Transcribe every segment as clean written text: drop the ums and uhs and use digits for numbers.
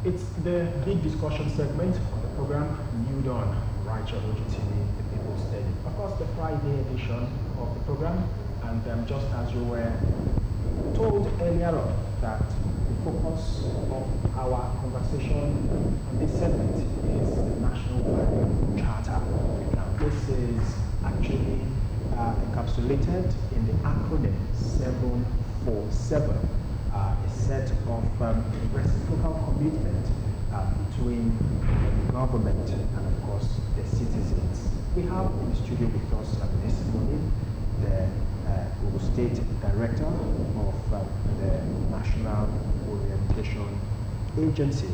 It's the big discussion segment of the program, New Dawn, right on OGTV, the People's Daily. Of course, the Friday edition of the program, and just as you were told earlier on, that the focus of our conversation on this segment is the National Value Charter. Now, this is actually encapsulated in the acronym 747. A set of reciprocal commitment between the government and, of course, the citizens. We have in the studio with us this morning the Ogun State Director of the National Orientation Agency.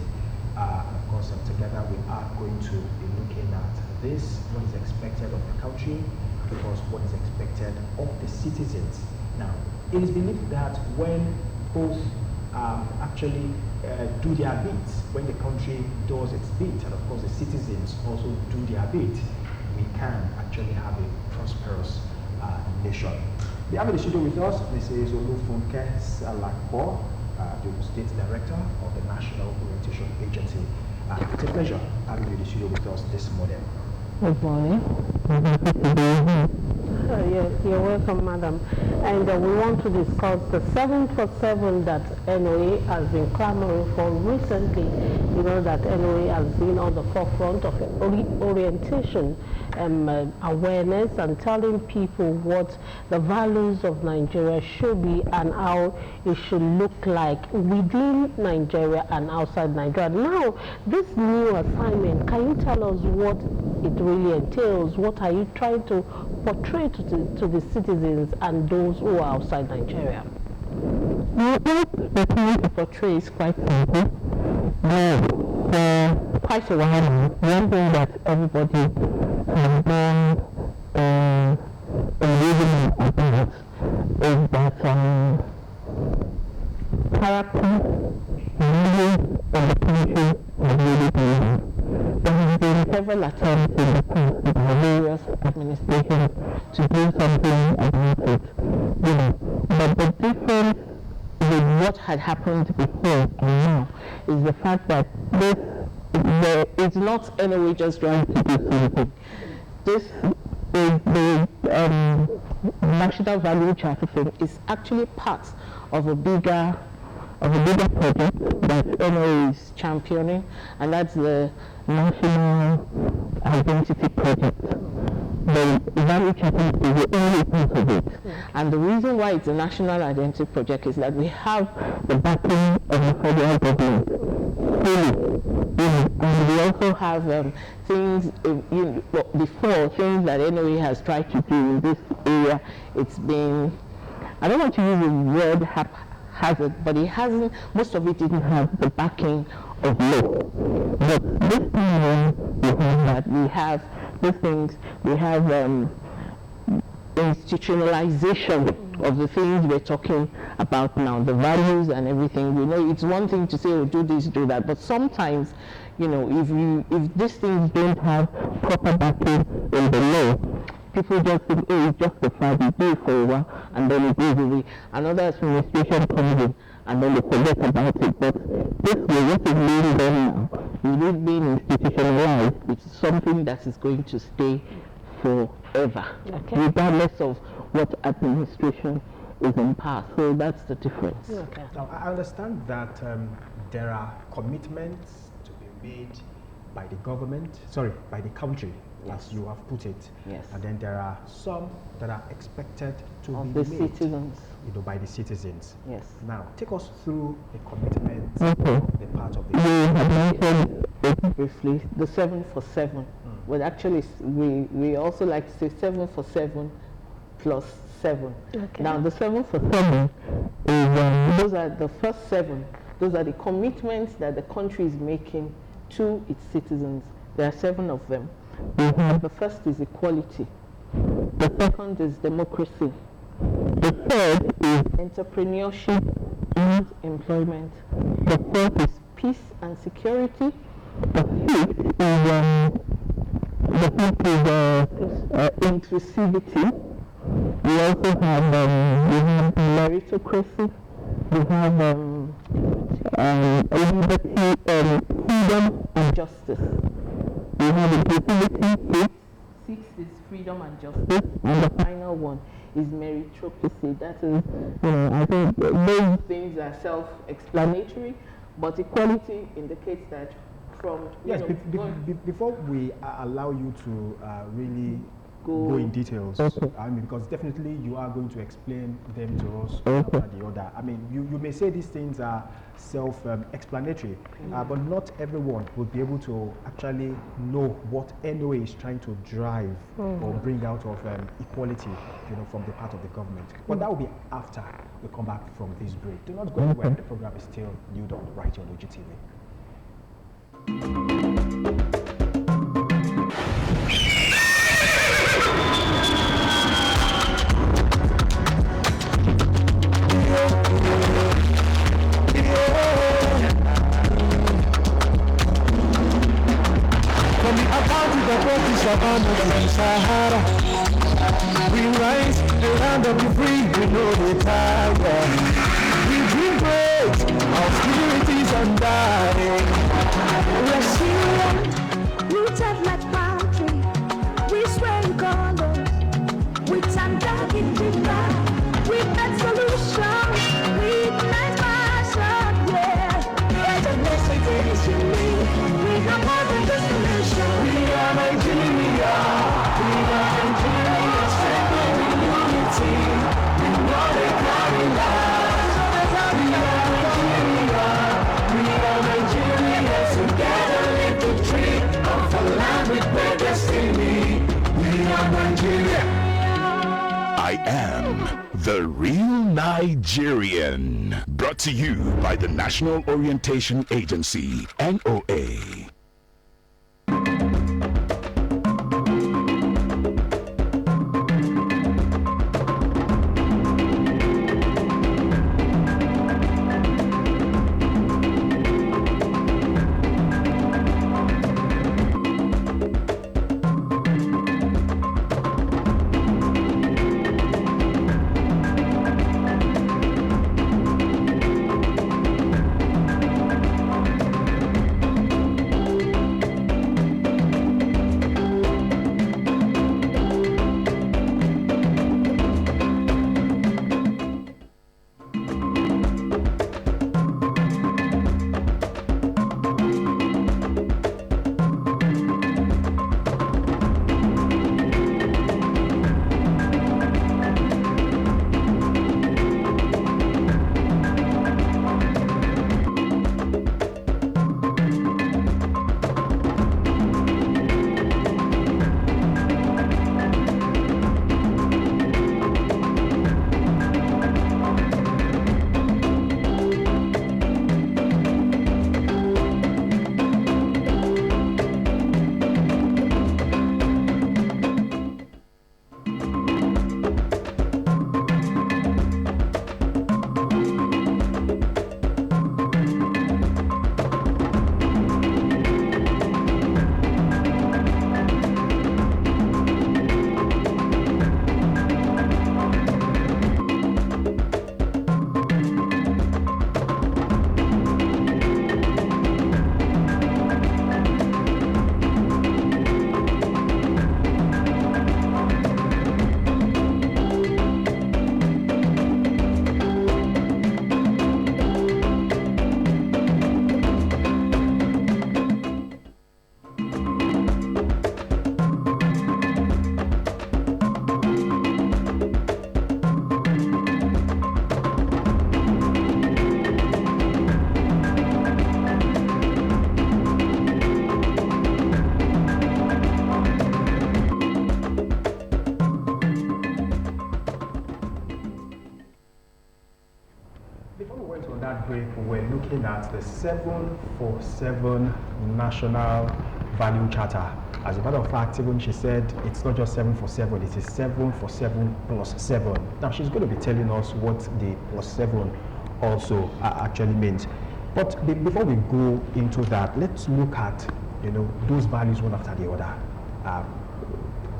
Of course, together we are going to be looking at this, what is expected of the country, and of course, what is expected of the citizens. Now, it is believed that when both actually do their bit, when the country does its bit, and of course the citizens also do their bit, we can actually have a prosperous nation. We have in the studio with us Mrs. OLUFUNKE SALAKO, the Ogun State Director of the National Orientation Agency. It's a pleasure having you in the studio with us this morning. Good morning. You're welcome, madam. And we want to discuss the 7 for 7 that NOA has been clamoring for recently. You know that NOA has been on the forefront of orientation awareness and telling people what the values of Nigeria should be and how it should look like within Nigeria and outside Nigeria. Now, this new assignment, can you tell us what it really entails? What are you trying to portray to the citizens and those who are outside Nigeria? What we're trying to portray is quite simple. For quite a while now, one thing that everybody has been reasoning about is that character, values of the country are really being. There have been several attempts in the past by various administrations to do something about it, you know. But the difference with what had happened before and now is the fact that it's not anyway just trying to do something. This is the national value charter thing is actually part of a bigger project that NOA is championing, and that's the National Identity Project. The value charter is the only part of it. And the reason why it's a National Identity Project is that we have the backing of the federal government. And we also have things, before, things that NOA has tried to do in this area. It's been, I don't want to use the word haphazard, but it hasn't, most of it didn't have the backing of law. But this time we have that, we have these things, we have institutionalization of the things we're talking about now, the values and everything. We know it's one thing to say, oh, do this, do that, but sometimes, you know, if these things don't have proper backing in the law, people just think, oh, it's just a fad, you do it for a while, and then it goes away. Another administration comes in, and then they forget about it. But this way, what is being done now, it is being institutionalized, it's something that is going to stay forever, regardless of what administration is in power. So that's the difference. Okay. Now, I understand that there are commitments to be made by the government, by the country, yes, as you have put it. Yes. And then there are some that are expected to be made, citizens. You know, by the citizens. Yes. Now, take us through the commitments, the part of the. We have mentioned it briefly, the 7 for 7. Well, actually, we also like to say 7 for 7 plus 7. Okay. Now, the 7 for 7 is those are the first 7. Those are the commitments that the country is making to its citizens. There are 7 of them. The first is equality. The second is democracy. The third is entrepreneurship and employment. The fourth is peace and security. The fifth is inclusivity. We also have meritocracy. We have liberty, freedom, and justice. We have inclusivity. 6 is freedom and justice, and the final one is meritocracy. That is, I think those things are self-explanatory, but equality indicates that from before we allow you to really go in details, because definitely you are going to explain them to us after the other. I mean, you may say these things are self-explanatory, but not everyone will be able to actually know what NOA is trying to drive or bring out of equality, from the part of the government. But that will be after we come back from this break. Do not go anywhere. The program is still New On right on OGTV. From the apartheid of what is Savannah to the Sahara, we rise and land up to free, we know the tire. We dream great, our spirit is undying. We're Syrian, rooted like palm tree. We swear in colors, we stand back in deeper. We make solutions, we ignite passion, yeah. There's a message in me, we have more than just a nation. We are Nigeria, strengthened in unity. We know they carry lives. We are Nigeria, together live the dream of a land with great destiny. We are Nigeria. I am the real Nigerian. Brought to you by the National Orientation Agency, NOA. We're looking at the 747 National Value Charter. As a matter of fact, even she said it's not just 747, it is 747 plus 7. Now she's going to be telling us what the plus 7 also actually means. But before we go into that, let's look at those values one after the other.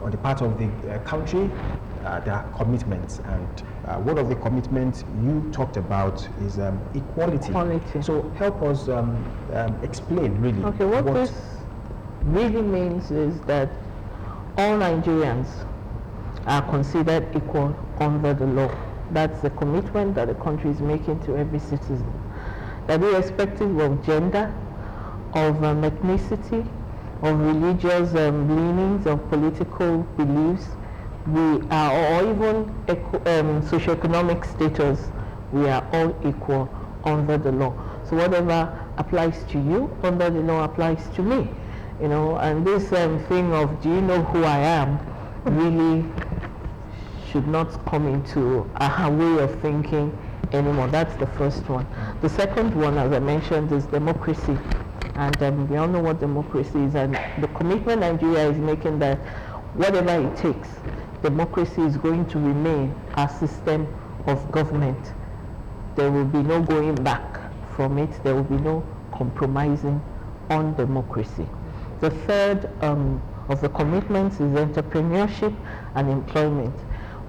On the part of the country, there are commitments, and one of the commitments you talked about is equality. Equality. So help us explain really. Okay, what this really means is that all Nigerians are considered equal under the law. That's the commitment that the country is making to every citizen. That irrespective of gender, of ethnicity, of religious leanings, of political beliefs, we are, or even socioeconomic status, we are all equal under the law. So whatever applies to you under the law applies to me. You know, and this thing of do you know who I am really should not come into a way of thinking anymore. That's the first one. The second one, as I mentioned, is democracy. And we all know what democracy is, and the commitment Nigeria is making that whatever it takes, democracy is going to remain our system of government. There will be no going back from it. There will be no compromising on democracy. The third of the commitments is entrepreneurship and employment.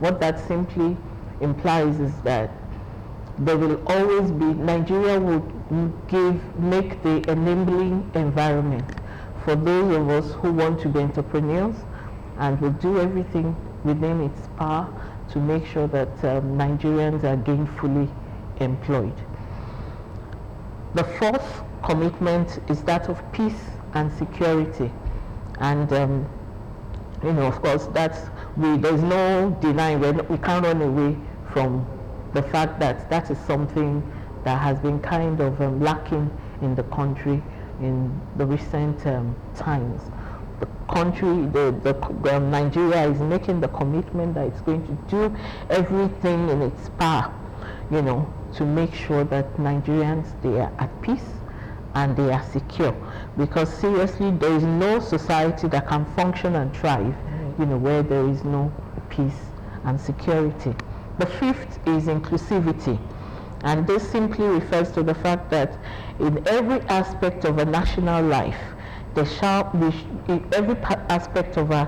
What that simply implies is that there will always be, Nigeria will make the enabling environment for those of us who want to be entrepreneurs, and will do everything within its power to make sure that Nigerians are gainfully employed. The fourth commitment is that of peace and security, and you know, of course, there's no denying, we can't run away from the fact that that is something that has been kind of lacking in the country in the recent times. The country, Nigeria is making the commitment that it's going to do everything in its power, you know, to make sure that Nigerians, they are at peace and they are secure. Because seriously, there is no society that can function and thrive, you know, where there is no peace and security. The fifth is inclusivity, and this simply refers to the fact that in every aspect of a national life, in every aspect of a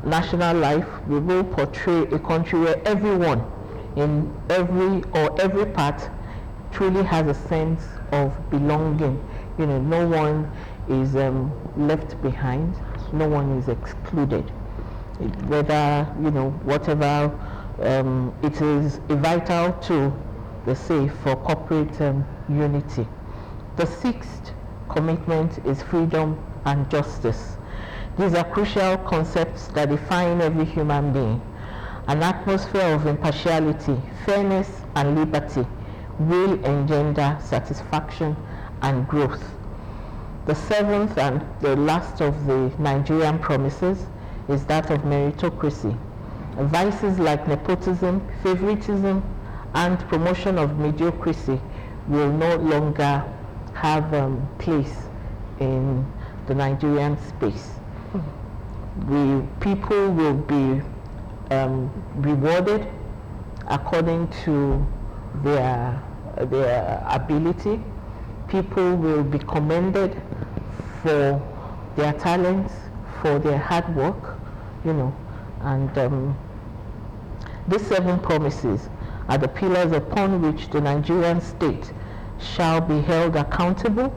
national life, we will portray a country where everyone in every part truly has a sense of belonging. You know, no one is left behind, no one is excluded. Whether, you know, whatever it is vital to the say for corporate unity. The sixth commitment is freedom and justice. These are crucial concepts that define every human being. An atmosphere of impartiality, fairness, and liberty will engender satisfaction and growth. The seventh and the last of the Nigerian promises is that of meritocracy. Vices like nepotism, favoritism, and promotion of mediocrity will no longer have place in the Nigerian space. People will be rewarded according to their ability. People will be commended for their talents, for their hard work, you know, and these 7 promises are the pillars upon which the Nigerian state shall be held accountable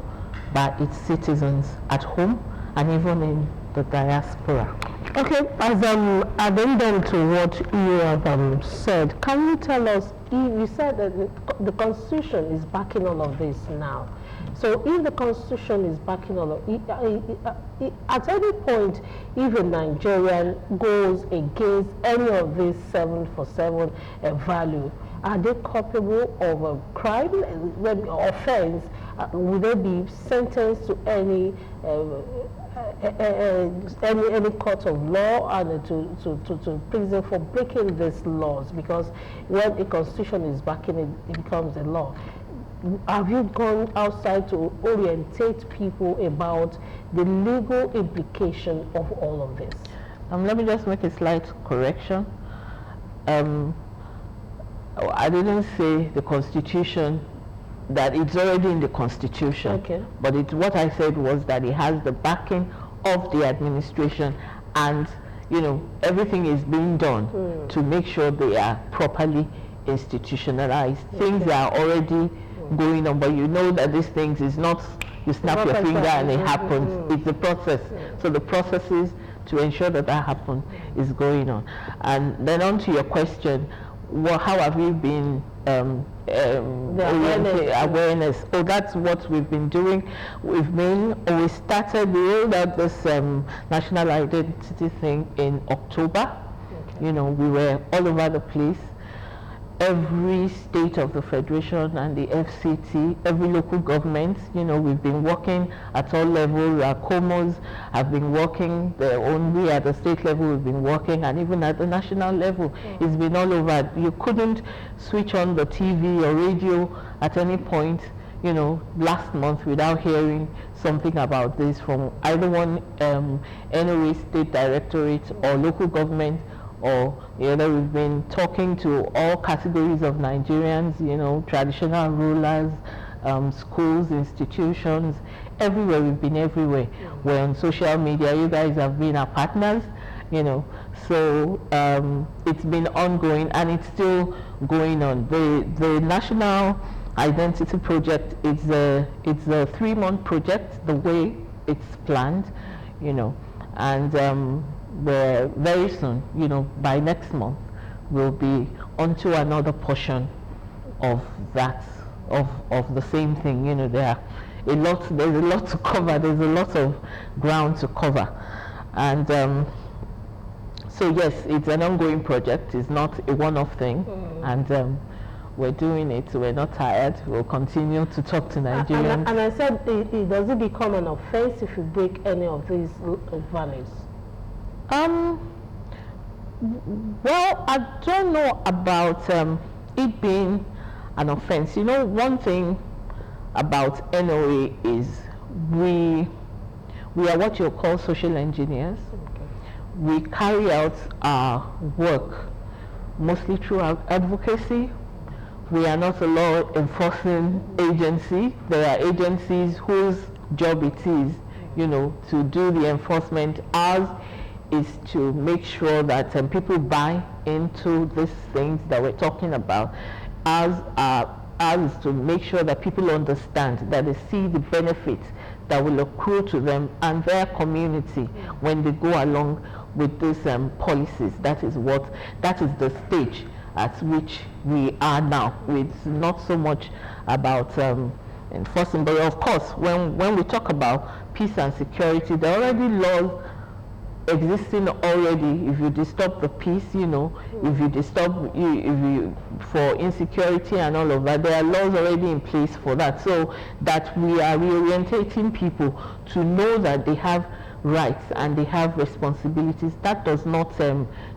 by its citizens at home and even in the diaspora. Okay, as addendum to what you have said, can you tell us, you said that the Constitution is backing all of this now. So if the Constitution is backing all of it, at any point, if a Nigerian goes against any of these 7 for 7 value, are they culpable of a crime, offense? Will they be sentenced to any court of law and to prison for breaking these laws? Because when a constitution is backing it, it becomes a law. Have you gone outside to orientate people about the legal implication of all of this? Let me just make a slight correction. I didn't say the Constitution, that it's already in the Constitution. Okay. But what I said was that it has the backing of the administration, and everything is being done to make sure they are properly institutionalized. Things are already going on, but you know that these things is not you snap your finger and it happens. It's a process. So the processes to ensure that happens is going on. And then on to your question, how have we been awareness? Oh, that's what we've been doing. We started, we rolled out this national identity thing in October. We were all over the place. Every state of the Federation and the FCT, every local government, we've been working at all levels. Our COMOs have been working their own way. At the state level, we've been working, and even at the national level, it's been all over. You couldn't switch on the TV or radio at any point, last month without hearing something about this from either one NOA state directorate or local government, or we've been talking to all categories of Nigerians, traditional rulers, schools, institutions, everywhere. We've been everywhere. We're on social media. You guys have been our partners, so it's been ongoing and it's still going on. The National Identity Project is a 3-month project, the way it's planned, and where very soon, by next month, we'll be onto another portion of that, of the same thing. There's a lot to cover. There's a lot of ground to cover, and so yes, it's an ongoing project. It's not a one-off thing, and we're doing it. We're not tired. We'll continue to talk to Nigerians. And I said, does it become an offense if you break any of these values? Well, I don't know about it being an offense. One thing about NOA is we are what you call social engineers. We carry out our work mostly through our advocacy. We are not a law enforcing agency. There are agencies whose job it is, to do the enforcement. Ours is to make sure that people buy into these things that we're talking about. Ours is to make sure that people understand, that they see the benefits that will accrue to them and their community when they go along with these policies. That is the stage at which we are now. It's not so much about enforcing, but of course, when we talk about peace and security, there are already laws existing already. If you disturb the peace, if you disturb for insecurity and all of that, there are laws already in place for that. So that we are reorientating people to know that they have rights and they have responsibilities. That does not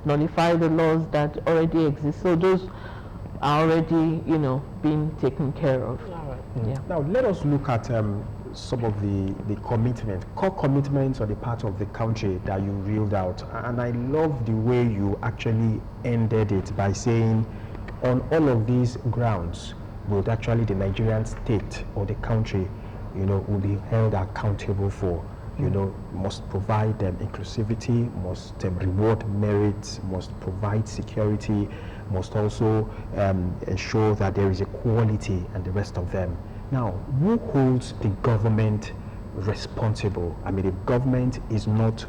nullify the laws that already exist. So those are already, being taken care of. All right. Yeah. Now let us look at some of the core commitments on the part of the country that you reeled out. And I love the way you actually ended it by saying, on all of these grounds, would actually the Nigerian state or the country, will be held accountable for. Must provide inclusivity, must reward merit, must provide security, must also ensure that there is equality and the rest of them. Now, who holds the government responsible? I mean, the government is not,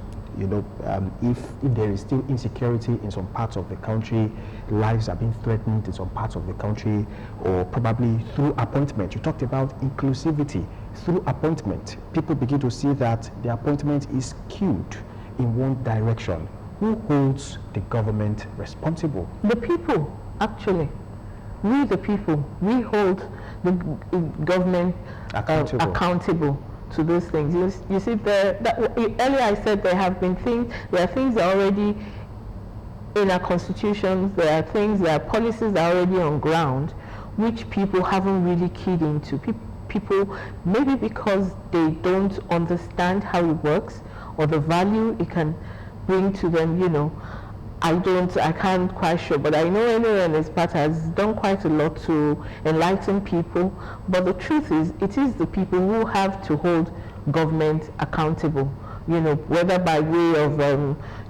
if there is still insecurity in some parts of the country, lives are being threatened in some parts of the country, or probably through appointment. You talked about inclusivity. Through appointment, people begin to see that the appointment is skewed in one direction. Who holds the government responsible? The people, actually. We, the people, we hold the government accountable to those things. You see, earlier I said there are things that are already in our constitutions, there are policies that are already on ground, which people haven't really keyed into. People, maybe because they don't understand how it works or the value it can bring to them, I can't quite sure, but I know anyone in this part has done quite a lot to enlighten people. But the truth is, it is the people who have to hold government accountable you know, whether by way of,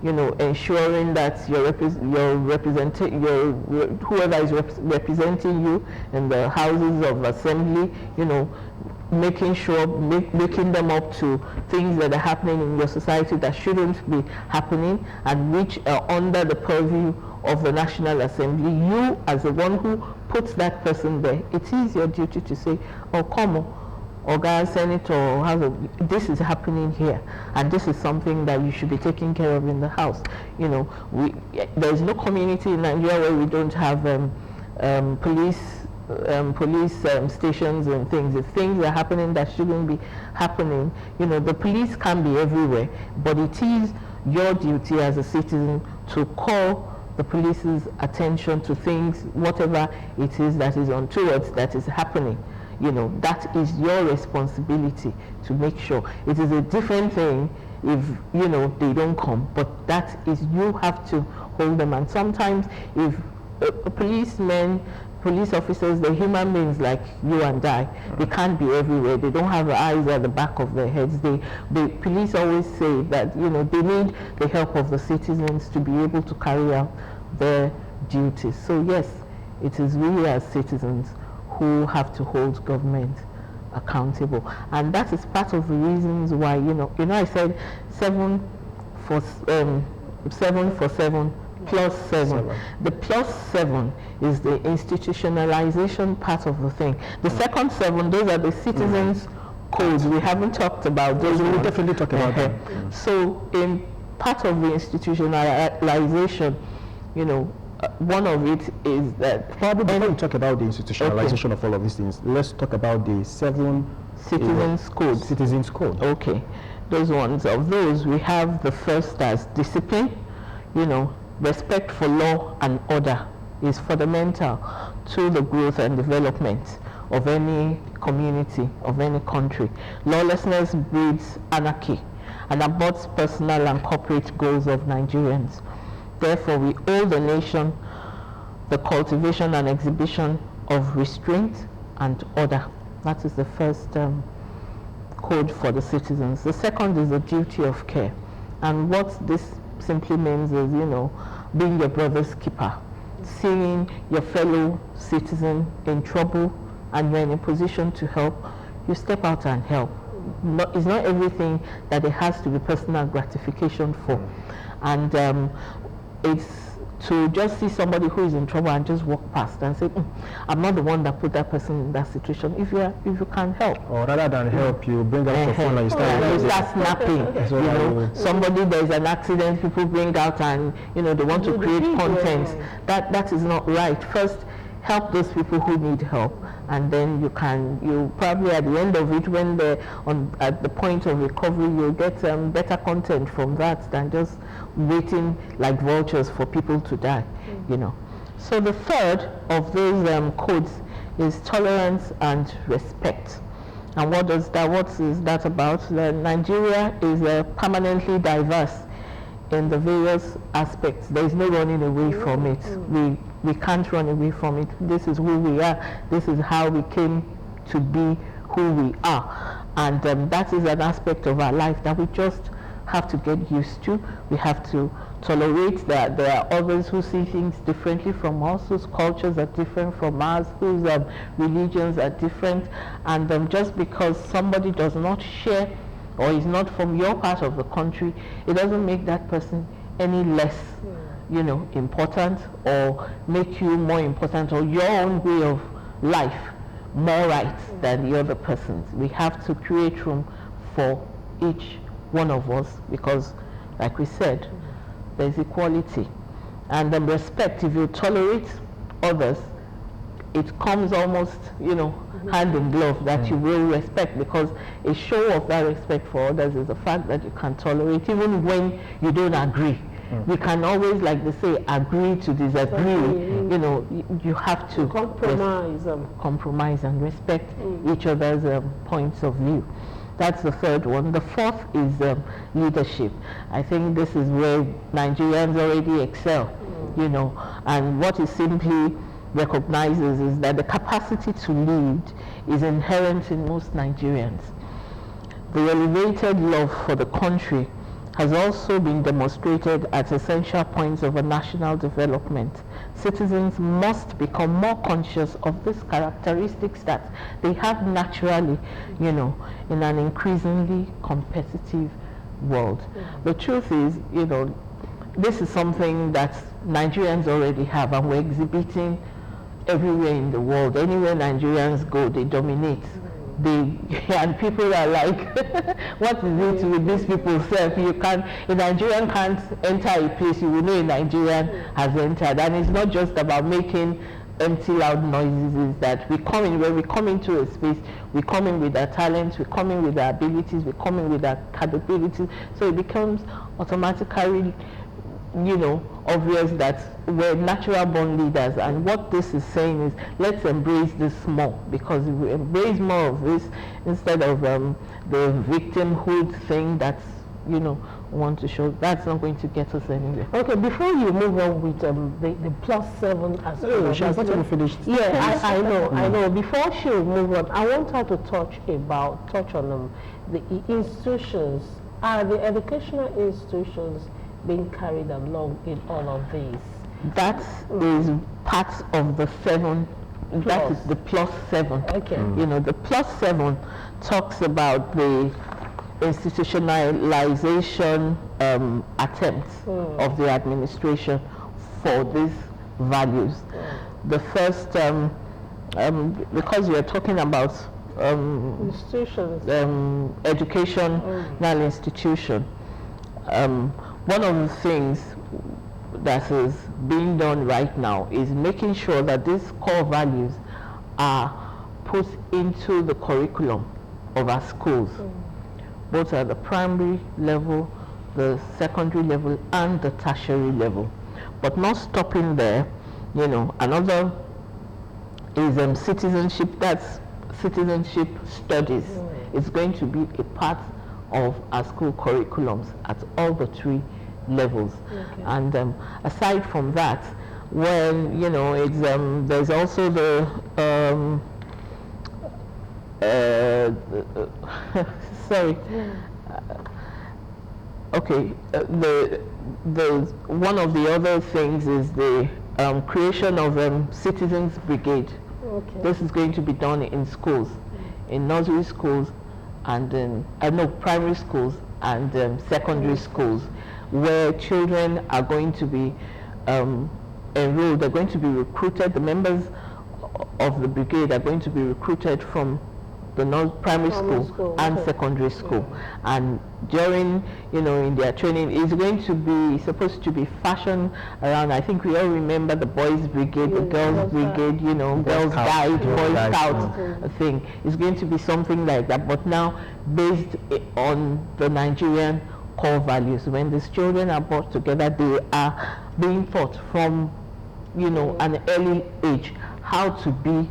you know, ensuring that whoever is representing you in the houses of assembly, you know, making sure, waking them up to things that are happening in your society that shouldn't be happening and which are under the purview of the National Assembly. You, as the one who puts that person there, it is your duty to say, oh, come on, Oga Senator, this is happening here, and this is something that you should be taking care of in the house. You know, there is no community in Nigeria where we don't have police stations and things. If things are happening that shouldn't be happening, you know, the police can be everywhere, but it is your duty as a citizen to call the police's attention to things, whatever it is that is untoward that is happening. You know, that is your responsibility to make sure. It is a different thing if, you know, they don't come, but that is, you have to hold them. And sometimes if police officers, they're human beings like you and I. They can't be everywhere. They don't have eyes at the back of their heads. The police always say that, you know, they need the help of the citizens to be able to carry out their duties. So yes, it is we as citizens who have to hold government accountable, and that is part of the reasons why, you know, I said 7 for 7 plus 7. The plus 7 is the institutionalization part of the thing. The second 7, those are the citizens' codes. We haven't talked about those. We'll definitely talk about them. So in part of the institutionalization, you know, one of it is that probably before we talk about the institutionalization of all of these things, let's talk about the 7 citizens' codes. Citizens' code. Okay, those ones. Of those, we have the first as discipline. You know, respect for law and order is fundamental to the growth and development of any community, of any country. Lawlessness breeds anarchy and aborts personal and corporate goals of Nigerians. Therefore, we owe the nation the cultivation and exhibition of restraint and order. That is the first code for the citizens. The second is the duty of care. And what this simply means is, you know, being your brother's keeper, seeing your fellow citizen in trouble and you're in a position to help, you step out and help. It's not everything that it has to be personal gratification for. And it's to just see somebody who is in trouble and just walk past and say, I'm not the one that put that person in that situation. If you can help, or rather than help, you bring out your phone and you start snapping. You know, somebody, there's an accident, people bring out and, you know, they want to create content. That is not right. First, help those people who need help, and then you probably at the end of it, when they're at the point of recovery, you'll get better content from that than just waiting like vultures for people to die. You know. So the third of those codes is tolerance and respect. And what is that about? Nigeria is permanently diverse in the various aspects. There is no running away from it. We can't run away from it. This is who we are. This is how we came to be who we are. And that is an aspect of our life that we just have to get used to. We have to tolerate that there are others who see things differently from us, whose cultures are different from ours, whose religions are different. And just because somebody does not share or is not from your part of the country, it doesn't make that person any less, you know, important, or make you more important, or your own way of life more right than the other person's. We have to create room for each one of us, because, like we said, there's equality. And respect, if you tolerate others, it comes almost, you know, hand in glove that you will respect, because a show of that respect for others is the fact that you can tolerate even when you don't agree. We can always, like they say, agree to disagree. You know, you have to compromise and respect each other's points of view. That's the third one. The fourth is leadership. I think this is where Nigerians already excel, you know, and what it simply recognizes is that the capacity to lead is inherent in most Nigerians. The elevated love for the country has also been demonstrated at essential points of a national development. Citizens must become more conscious of these characteristics that they have naturally, you know, in an increasingly competitive world. The truth is, you know, this is something that Nigerians already have, and we're exhibiting everywhere in the world. Anywhere Nigerians go, they dominate. And people are like, what is it with these people? You can't, a Nigerian can't enter a place, you will know a Nigerian has entered. And it's not just about making empty loud noises, is that we come in, when we come into a space, we come in with our talents, we come in with our abilities, we come in with our capabilities. So it becomes automatically, you know, obvious that we're natural born leaders. And what this is saying is, let's embrace this more, because if we embrace more of this instead of the victimhood thing that's, you know, want to show, that's not going to get us anywhere. Okay, before you move on with the +7 as well. She has not even finished. Yeah, I know. Before she will move on, I want her to touch on the institutions. Are the educational institutions being carried along in all of these? That is part of the 7. That is the +7. Okay. You know, the +7 talks about the institutionalization attempts of the administration for these values. The first, because we are talking about institutions, educational institution, one of the things that is being done right now is making sure that these core values are put into the curriculum of our schools, both at the primary level, the secondary level, and the tertiary level. But not stopping there, you know, another is citizenship. That's citizenship studies. It's going to be a part of our school curriculums at all the 3 levels. And aside from that, when, you know, it's there's also the sorry. Okay, the one of the other things is the creation of citizens brigade. This is going to be done in schools, in nursery schools, and primary schools and secondary schools, where children are going to be enrolled. They're going to be recruited. The members of the brigade are going to be recruited from the primary school and secondary school. And during, you know, in their training, it's going to be supposed to be fashioned around, I think we all remember the boys brigade, the girls brigade, you know, girls guide, boy scouts thing. It's going to be something like that, but now based on the Nigerian core values. When these children are brought together, they are being taught from, you know, an early age how to be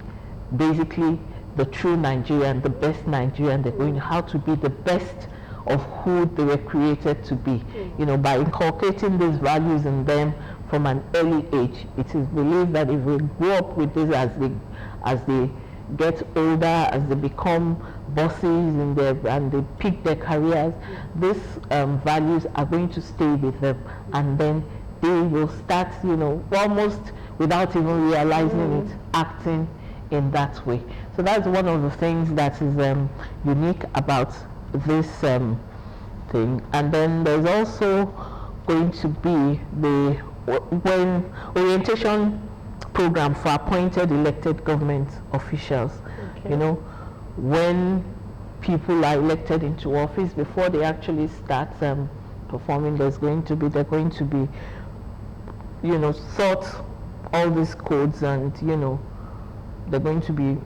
basically the true Nigerian, the best Nigerian. They're going how to be the best of who they were created to be. You know, by inculcating these values in them from an early age, it is believed that if we grow up with this as they get older, as they become bosses in their, and they pick their careers, these values are going to stay with them, and then they will start, you know, almost without even realizing it, acting in that way. So that's one of the things that is unique about this thing. And then there's also going to be the orientation program for appointed elected government officials. You know, when people are elected into office, before they actually start performing, they're going to be, you know, taught all these codes, and, you know, they're going to be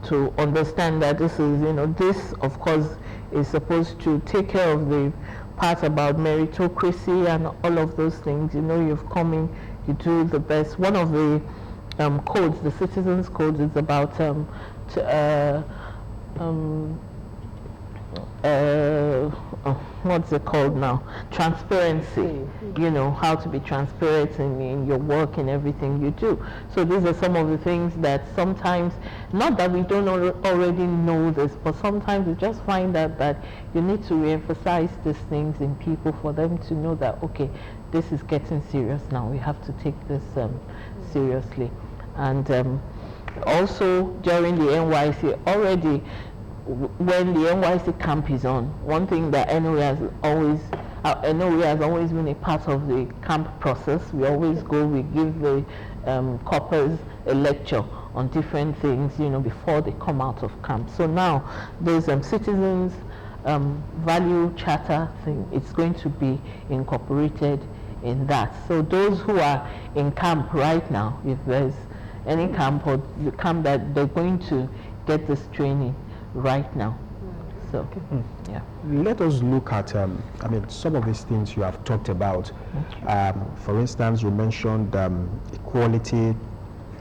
to understand that this is, you know, this of course is supposed to take care of the part about meritocracy and all of those things. You know, you've come in, you do the best. One of the codes, the citizens codes, is about what's it called now? Transparency. You know, how to be transparent in your work and everything you do. So these are some of the things that sometimes, not that we don't already know this, but sometimes we just find out that you need to re-emphasize these things in people for them to know that, okay, this is getting serious now. We have to take this seriously. And also during the NYC, already when the NYC camp is on, one thing that NOA has always been a part of the camp process. We always go, we give the corpers a lecture on different things, you know, before they come out of camp. So now those citizens value charter thing, it's going to be incorporated in that. So those who are in camp right now, if there's any camp or the camp that they're going to get this training right now. So, yeah. Let us look at, I mean, some of these things you have talked about. For instance, you mentioned equality,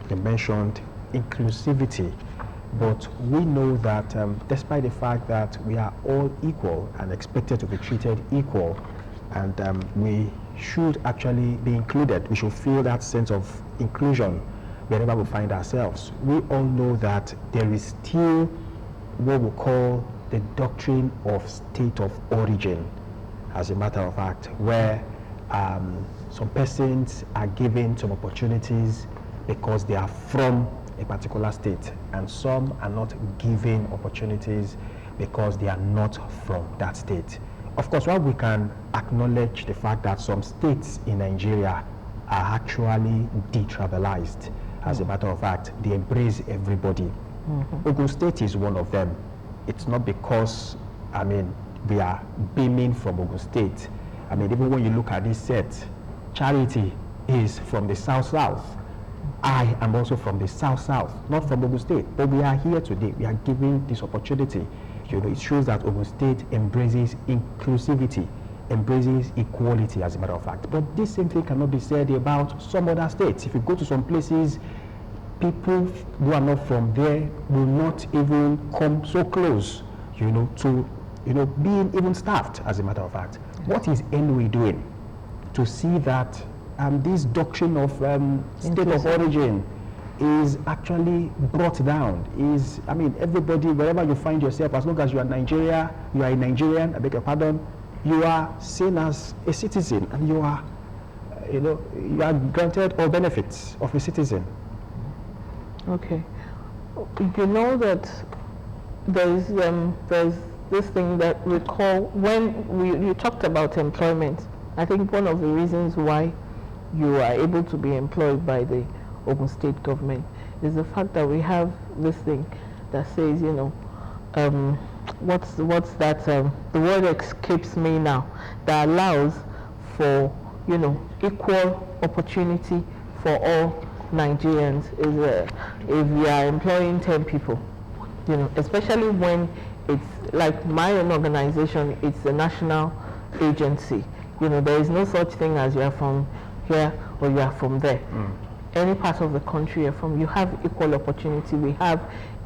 you mentioned inclusivity, but we know that despite the fact that we are all equal and expected to be treated equal, and we should actually be included, we should feel that sense of inclusion wherever we find ourselves. We all know that there is still what we call the doctrine of state of origin, as a matter of fact, where some persons are given some opportunities because they are from a particular state, and some are not given opportunities because they are not from that state. Of course, while we can acknowledge the fact that some states in Nigeria are actually detribalized, as a matter of fact, they embrace everybody. Ogun State is one of them. It's not because, I mean, we are beaming from Ogun State. I mean, even when you look at this set, Charity is from the South-South. I am also from the South-South, not from Ogun State. But we are here today. We are given this opportunity. You know, it shows that Ogun State embraces inclusivity, embraces equality, as a matter of fact. But this same thing cannot be said about some other states. If you go to some places, people who are not from there will not even come so close, you know, to, you know, being even staffed, as a matter of fact. What is NOA doing to see that this doctrine of state of origin is actually brought down? Is, I mean, everybody, wherever you find yourself, as long as you are Nigeria, you are a Nigerian, I beg your pardon, you are seen as a citizen, and you are, you know, you are granted all benefits of a citizen. Okay. You know that there's this thing that we call, when you talked about employment, I think one of the reasons why you are able to be employed by the Ogun State government is the fact that we have this thing that says, you know, what's that, the word escapes me now, that allows for, you know, equal opportunity for all Nigerians. Is if you are employing 10 people, you know, especially when it's like my own organization, it's a national agency. You know, there is no such thing as you are from here or you are from there. Any part of the country you're from, you have equal opportunity. We have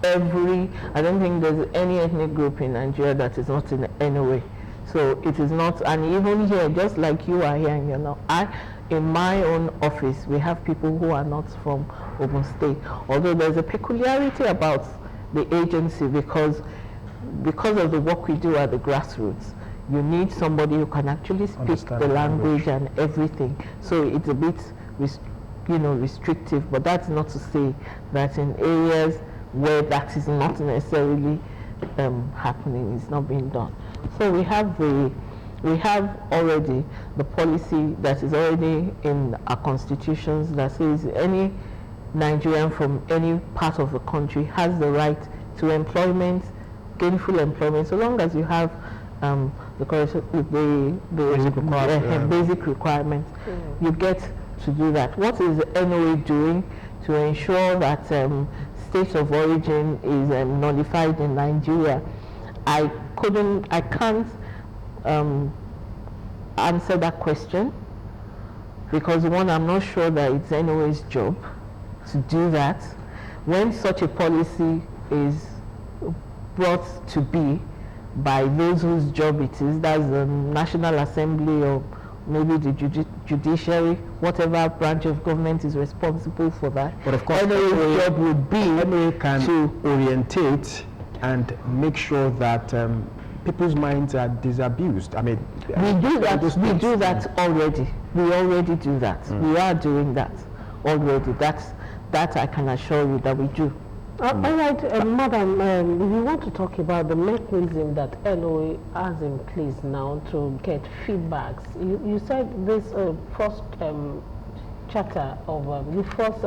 I don't think there's any ethnic group in Nigeria that is not in any way. So it is not, and even here, just like you are here and you're not, in my own office, we have people who are not from Ogun State. Although there's a peculiarity about the agency because of the work we do at the grassroots. You need somebody who can actually speak the language and everything. So it's a bit, you know, restrictive. But that's not to say that in areas where that is not necessarily happening, it's not being done. So we have already the policy that is already in our constitutions that says any Nigerian from any part of the country has the right to employment, gainful employment, so long as you have the basic requirements. You get to do that. What is NOA doing to ensure that state of origin is nullified in Nigeria? I can't answer that question because, one, I'm not sure that it's NOA's job to do that. When such a policy is brought to be, by those whose job it is, that's the National Assembly or maybe the judiciary, whatever branch of government is responsible for that. But of course, NOA's job would be NOA can to orientate and make sure that people's minds are disabused. I mean, we do that already. We already do that. We are doing that already. That I can assure you that we do. All right, Madam, if you want to talk about the mechanism that NOA has in place now to get feedbacks, you said this first charter of the first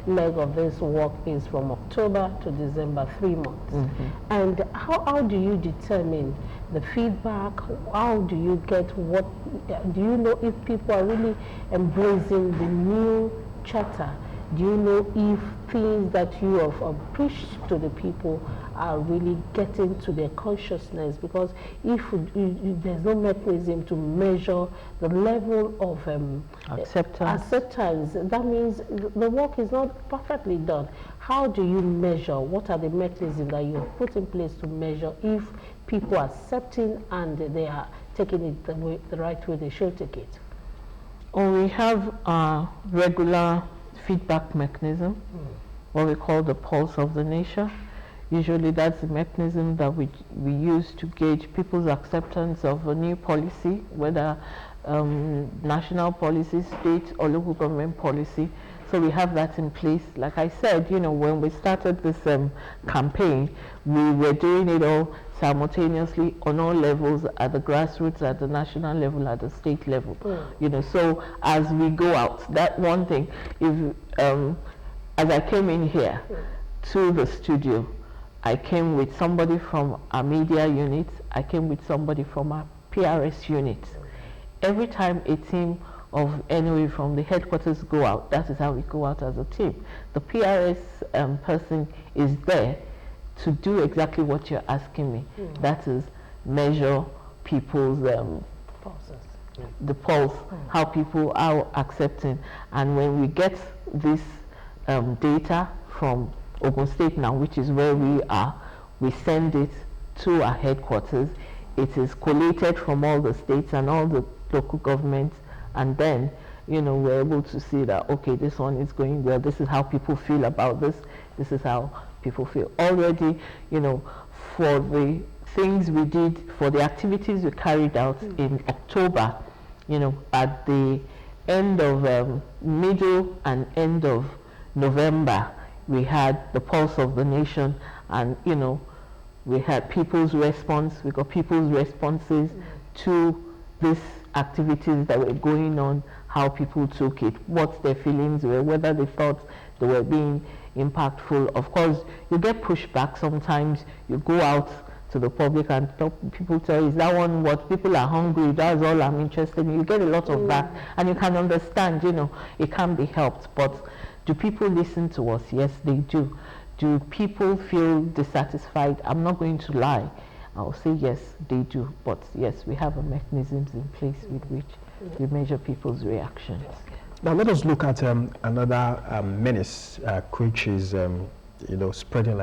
leg of this work is from October to December, 3 months. And how do you determine the feedback? How do you get what? Do you know if people are really embracing the new charter? Do you know if things that you have preached to the people are really getting to their consciousness? Because if there's no mechanism to measure the level of acceptance, that means the work is not perfectly done. How do you measure? What are the mechanisms that you have put in place to measure if people are accepting and they are taking it the right way they should take it? We have a regular feedback mechanism, what we call the pulse of the nation. Usually that's the mechanism that we use to gauge people's acceptance of a new policy, whether national policy, state or local government policy. So we have that in place. Like I said, when we started this campaign, we were doing it all simultaneously on all levels, at the grassroots, at the national level, at the state level. So as we go out, that one thing, if as I came in here to the studio, I came with somebody from our media unit, I came with somebody from our PRS unit. Every time a team of NOA from the headquarters go out, that is how we go out as a team. The PRS person is there to do exactly what you're asking me. That is measure people's the pulse, how people are accepting. And when we get this data from Ogun State now, which is where we are, we send it to our headquarters. It is collated from all the states and all the local governments, and then we're able to see that, okay, this one is going well, this is how people feel about this, this is how people feel. Already, for the things we did, for the activities we carried out in October, at the end of middle and end of November, we had the pulse of the nation, and we had people's response, we got people's responses to these activities that were going on, how people took it, what their feelings were, whether they thought they were being impactful. Of course, you get pushback sometimes. You go out to the public and people tell you, is that one what? People are hungry, that's all I'm interested in. You get a lot of that, and you can understand, it can be helped. But do people listen to us? Yes, they do. Do people feel dissatisfied? I'm not going to lie. I'll say yes, they do. But yes, we have mechanisms in place with which we measure people's reactions. Now let us look at another menace which is spreading like